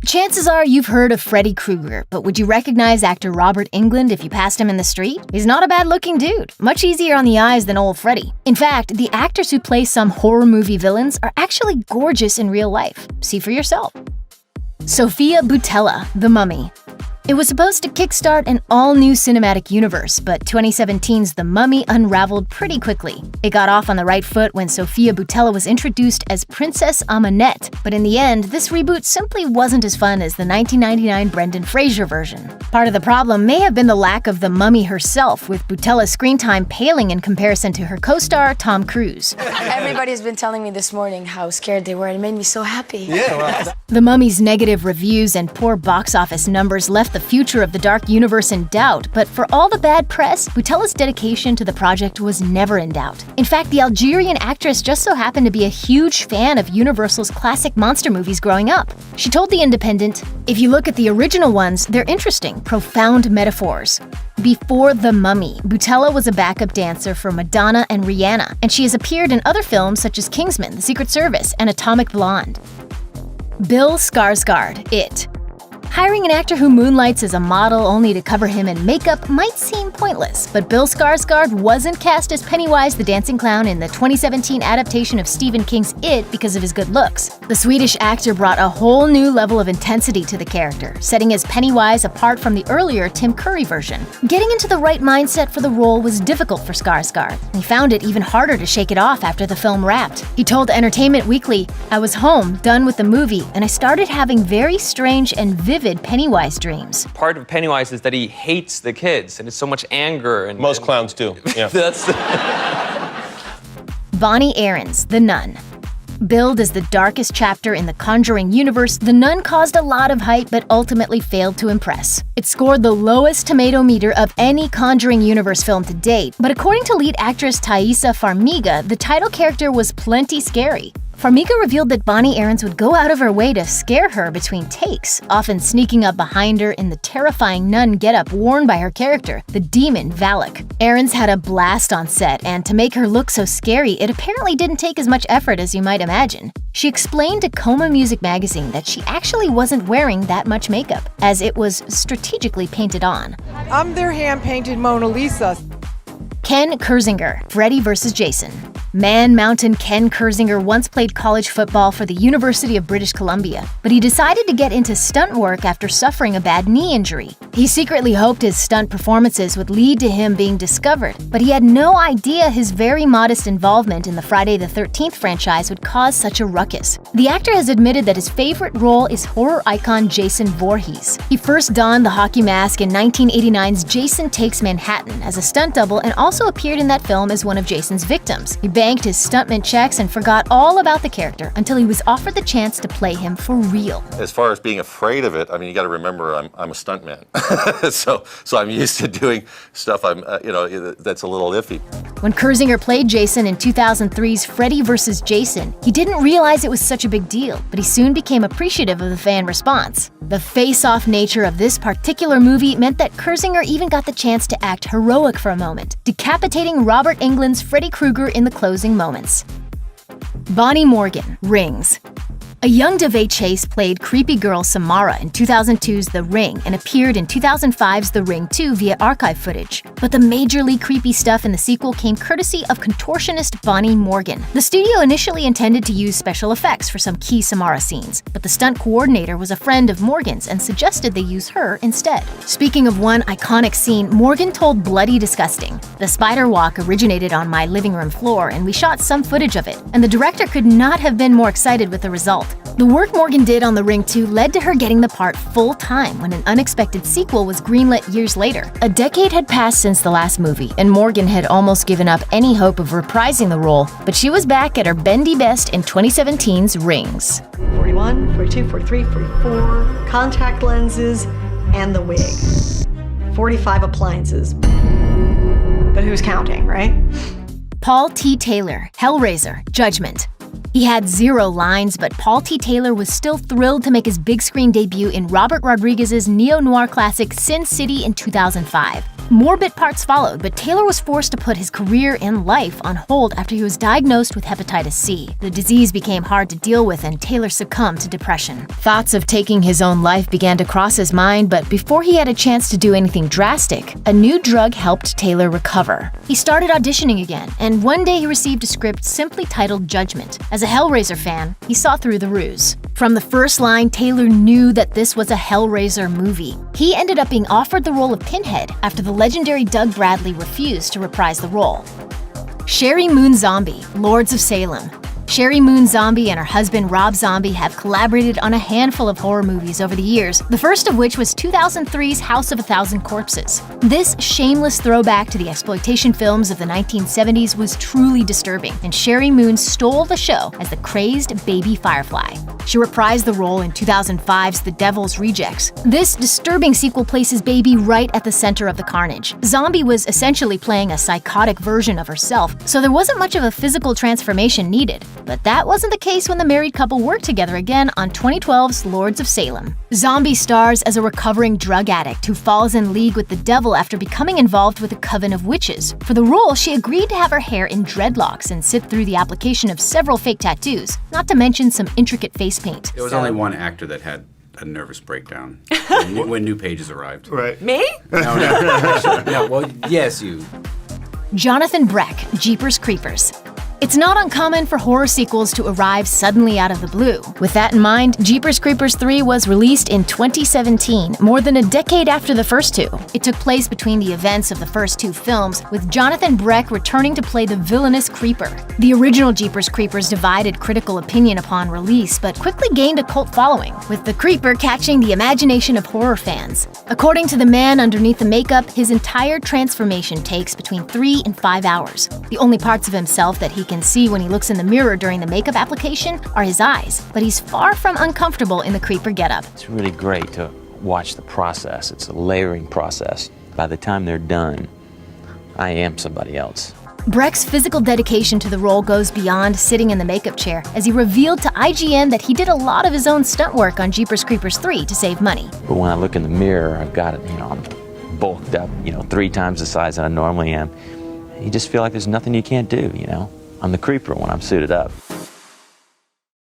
Chances are you've heard of Freddy Krueger, but would you recognize actor Robert Englund if you passed him in the street? He's not a bad-looking dude, much easier on the eyes than old Freddy. In fact, the actors who play some horror movie villains are actually gorgeous in real life. See for yourself. Sofia Boutella, The Mummy. It was supposed to kickstart an all-new cinematic universe, but 2017's The Mummy unraveled pretty quickly. It got off on the right foot when Sofia Boutella was introduced as Princess Amanette, but in the end, this reboot simply wasn't as fun as the 1999 Brendan Fraser version. Part of the problem may have been the lack of the Mummy herself, with Boutella's screen time paling in comparison to her co-star Tom Cruise. Everybody's been telling me this morning how scared they were, and it made me so happy. Yeah, well. The Mummy's negative reviews and poor box office numbers left the future of the dark universe in doubt, but for all the bad press, Boutella's dedication to the project was never in doubt. In fact, the Algerian actress just so happened to be a huge fan of Universal's classic monster movies growing up. She told The Independent, "If you look at the original ones, they're interesting, profound metaphors." Before The Mummy, Boutella was a backup dancer for Madonna and Rihanna, and she has appeared in other films such as Kingsman: The Secret Service and Atomic Blonde. Bill Skarsgård, It. Hiring an actor who moonlights as a model only to cover him in makeup might seem pointless, but Bill Skarsgård wasn't cast as Pennywise the Dancing Clown in the 2017 adaptation of Stephen King's It because of his good looks. The Swedish actor brought a whole new level of intensity to the character, setting his Pennywise apart from the earlier Tim Curry version. Getting into the right mindset for the role was difficult for Skarsgård. He found it even harder to shake it off after the film wrapped. He told Entertainment Weekly, "I was home, done with the movie, and I started having very strange and vivid Pennywise dreams." Part of Pennywise is that he hates the kids, and it's so much anger. And Most clowns do, yeah. Bonnie Aarons, The Nun. Billed as the darkest chapter in the Conjuring universe, The Nun caused a lot of hype but ultimately failed to impress. It scored the lowest tomato meter of any Conjuring universe film to date, but according to lead actress Thaisa Farmiga, the title character was plenty scary. Farmiga revealed that Bonnie Aarons would go out of her way to scare her between takes, often sneaking up behind her in the terrifying nun getup worn by her character, the demon Valak. Aarons had a blast on set, and to make her look so scary, it apparently didn't take as much effort as you might imagine. She explained to Coma Music magazine that she actually wasn't wearing that much makeup, as it was strategically painted on. I'm their hand-painted Mona Lisa. Ken Kirzinger, Freddy vs. Jason. Man Mountain Ken Kirzinger once played college football for the University of British Columbia, but he decided to get into stunt work after suffering a bad knee injury. He secretly hoped his stunt performances would lead to him being discovered, but he had no idea his very modest involvement in the Friday the 13th franchise would cause such a ruckus. The actor has admitted that his favorite role is horror icon Jason Voorhees. He first donned the hockey mask in 1989's Jason Takes Manhattan as a stunt double and also appeared in that film as one of Jason's victims. He banked his stuntman checks and forgot all about the character until he was offered the chance to play him for real. As far as being afraid of it, I mean, you got to remember I'm a stuntman, so I'm used to doing stuff that's a little iffy. When Kirzinger played Jason in 2003's Freddy vs. Jason, he didn't realize it was such a big deal, but he soon became appreciative of the fan response. The face-off nature of this particular movie meant that Kirzinger even got the chance to act heroic for a moment, decapitating Robert Englund's Freddy Krueger in the closing moments. Bonnie Morgan, Rings. A young DeVay Chase played creepy girl Samara in 2002's The Ring and appeared in 2005's The Ring 2 via archive footage. But the majorly creepy stuff in the sequel came courtesy of contortionist Bonnie Morgan. The studio initially intended to use special effects for some key Samara scenes, but the stunt coordinator was a friend of Morgan's and suggested they use her instead. Speaking of one iconic scene, Morgan told Bloody Disgusting, "The spider walk originated on my living room floor and we shot some footage of it, and the director could not have been more excited with the result." The work Morgan did on The Ring 2 led to her getting the part full-time when an unexpected sequel was greenlit years later. A decade had passed since the last movie, and Morgan had almost given up any hope of reprising the role, but she was back at her bendy best in 2017's Rings. 41, 42, 43, 44, contact lenses, and the wig. 45 appliances. But who's counting, right? Paul T. Taylor, Hellraiser, Judgment. He had 0 lines, but Paul T. Taylor was still thrilled to make his big screen debut in Robert Rodriguez's neo-noir classic Sin City in 2005. More bit parts followed, but Taylor was forced to put his career and life on hold after he was diagnosed with hepatitis C. The disease became hard to deal with, and Taylor succumbed to depression. Thoughts of taking his own life began to cross his mind, but before he had a chance to do anything drastic, a new drug helped Taylor recover. He started auditioning again, and one day he received a script simply titled Judgment. As a Hellraiser fan, he saw through the ruse. From the first line, Taylor knew that this was a Hellraiser movie. He ended up being offered the role of Pinhead after the legendary Doug Bradley refused to reprise the role. Sherry Moon Zombie, Lords of Salem. Sherry Moon Zombie and her husband Rob Zombie have collaborated on a handful of horror movies over the years, the first of which was 2003's House of a Thousand Corpses. This shameless throwback to the exploitation films of the 1970s was truly disturbing, and Sherry Moon stole the show as the crazed baby Firefly. She reprised the role in 2005's The Devil's Rejects. This disturbing sequel places Baby right at the center of the carnage. Zombie was essentially playing a psychotic version of herself, so there wasn't much of a physical transformation needed. But that wasn't the case when the married couple worked together again on 2012's Lords of Salem. Zombie stars as a recovering drug addict who falls in league with the devil after becoming involved with a coven of witches. For the role, she agreed to have her hair in dreadlocks and sit through the application of several fake tattoos, not to mention some intricate face paint. There was only one actor that had a nervous breakdown when new pages arrived. Right. Me? No, well, yes, you. Jonathan Breck, Jeepers Creepers. It's not uncommon for horror sequels to arrive suddenly out of the blue. With that in mind, Jeepers Creepers 3 was released in 2017, more than a decade after the first two. It took place between the events of the first 2 films, with Jonathan Breck returning to play the villainous Creeper. The original Jeepers Creepers divided critical opinion upon release, but quickly gained a cult following, with the Creeper catching the imagination of horror fans. According to the man underneath the makeup, his entire transformation takes between 3 and 5 hours. The only parts of himself that he can see when he looks in the mirror during the makeup application are his eyes, but he's far from uncomfortable in the Creeper getup. It's really great to watch the process. It's a layering process. By the time they're done, I am somebody else. Breck's physical dedication to the role goes beyond sitting in the makeup chair, as he revealed to IGN that he did a lot of his own stunt work on Jeepers Creepers 3 to save money. But when I look in the mirror, I've got it, I'm bulked up, 3 times the size that I normally am. You just feel like there's nothing you can't do, I'm the Creeper when I'm suited up.